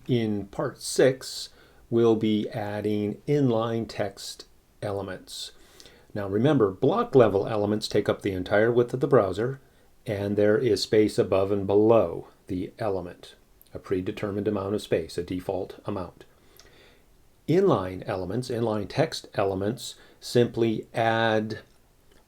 In part 6, we'll be adding inline text elements. Now remember, block level elements take up the entire width of the browser, and there is space above and below the element, a predetermined amount of space, a default amount. Inline elements, inline text elements, simply add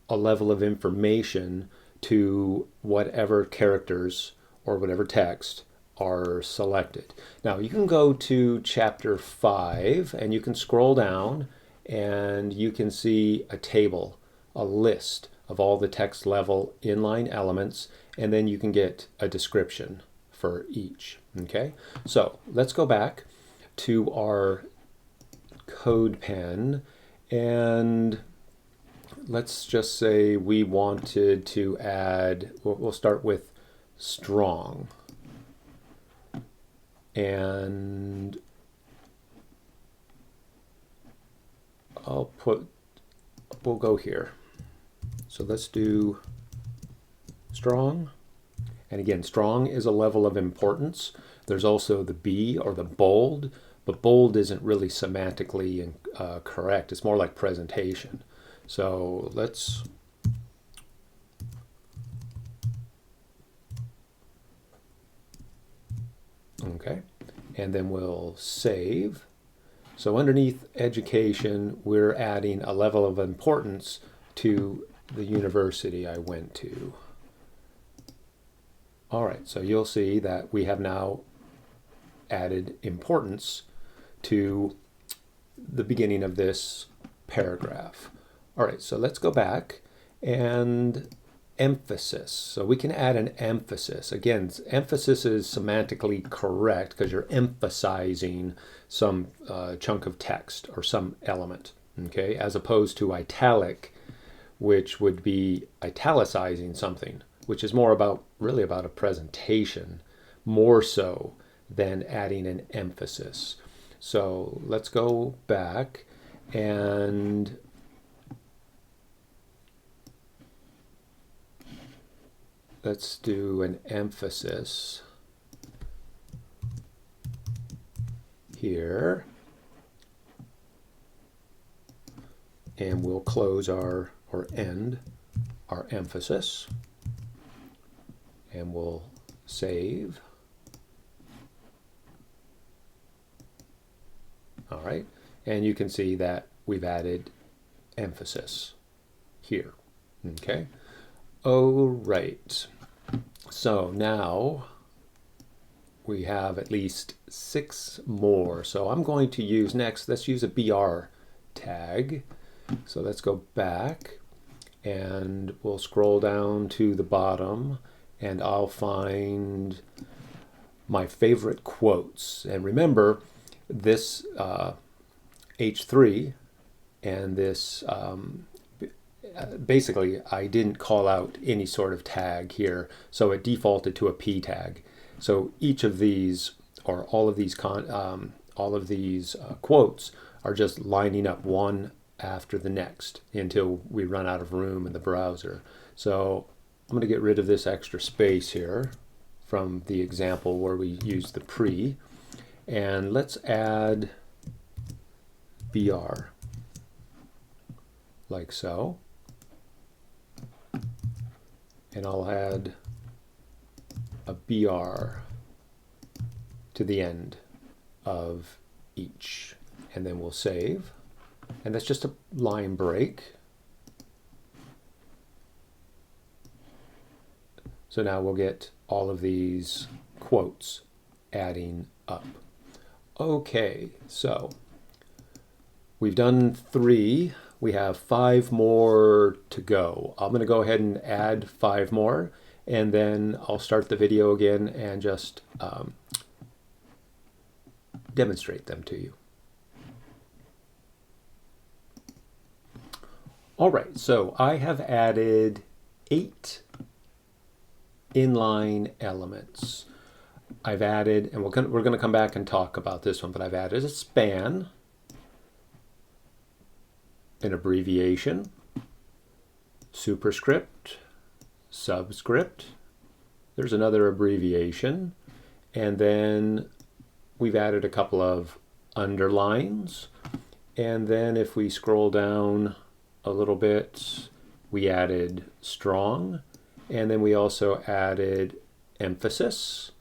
a level of information to whatever characters or whatever text are selected. Now you can go to chapter 5 and you can scroll down and you can see a table, a list of all the text level inline elements, and then you can get a description for each. Okay, so let's go back to our code pen and let's just say we wanted to add, we'll start with strong. And we'll go here. So let's do strong. And again, strong is a level of importance. There's also the B or the bold, but bold isn't really semantically correct. It's more like presentation. So let's okay, and then we'll save. So underneath education, we're adding a level of importance to the university I went to. All right, so you'll see that we have now added importance to the beginning of this paragraph. All right, so let's go back and emphasis. So we can add an emphasis. Again, emphasis is semantically correct because you're emphasizing some chunk of text or some element, okay, as opposed to italic, which would be italicizing something, which is more about, really about a presentation, more so than adding an emphasis. So let's go back and let's do an emphasis here, and we'll close our, or end our emphasis, and we'll save. All right, and you can see that we've added emphasis here, okay? Oh, right. So now we have at least 6 more. So I'm going to use next, let's use a BR tag. So let's go back and we'll scroll down to the bottom and I'll find my favorite quotes. And remember, this H3 and this basically I didn't call out any sort of tag here, so it defaulted to a P tag. So each of these, or all of these quotes are just lining up one after the next until we run out of room in the browser. So I'm going to get rid of this extra space here from the example where we used the pre, and let's add BR like so. And I'll add a BR to the end of each, and then we'll save. And that's just a line break. So now we'll get all of these quotes adding up. Okay, so we've done 3. We have 5 more to go. I'm going to go ahead and add 5 more, and then I'll start the video again and just demonstrate them to you. All right, so I have added 8 inline elements. I've added, and we're going to come back and talk about this one, but I've added a span, an abbreviation, superscript, subscript, there's another abbreviation, and then we've added a couple of underlines. And then if we scroll down a little bit, we added strong. And then we also added emphasis.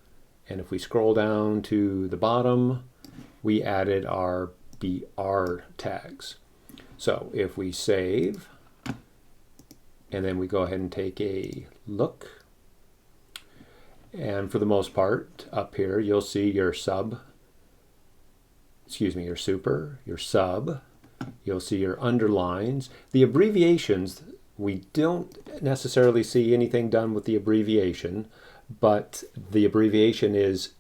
And if we scroll down to the bottom, we added our BR tags. So if we save, and then we go ahead and take a look, and for the most part, up here, you'll see your super, your sub, you'll see your underlines. The abbreviations, we don't necessarily see anything done with the abbreviation, but the abbreviation is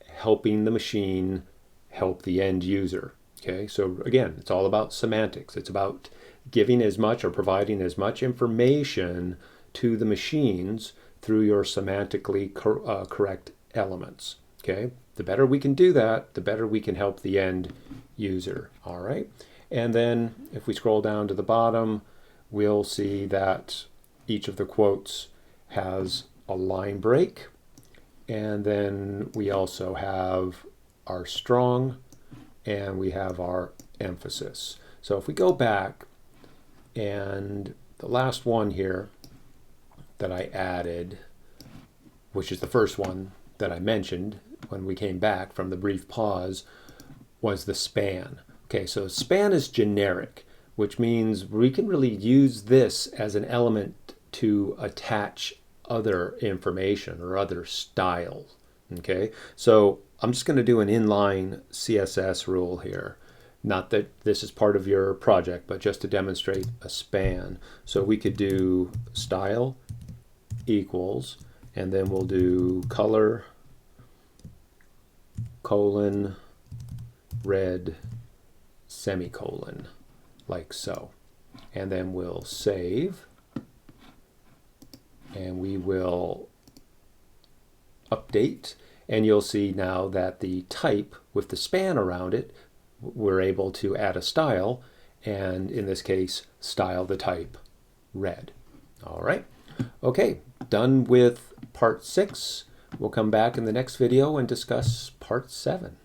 helping the machine help the end user. Okay, so again, it's all about semantics. It's about giving as much or providing as much information to the machines through your semantically correct elements. Okay, the better we can do that, the better we can help the end user. All right, and then if we scroll down to the bottom, we'll see that each of the quotes has a line break, and then we also have our strong, and we have our emphasis. So if we go back, and the last one here that I added, which is the first one that I mentioned when we came back from the brief pause, was the span. Okay, so span is generic, which means we can really use this as an element to attach other information or other styles. Okay, so I'm just going to do an inline CSS rule here. Not that this is part of your project, but just to demonstrate a span. So we could do style equals, and then we'll do color, colon, red, semicolon, like so. And then we'll save, and we will update, and you'll see now that the type with the span around it, we're able to add a style, and in this case, style the type red. All right. Okay, done with part 6. We'll come back in the next video and discuss part 7.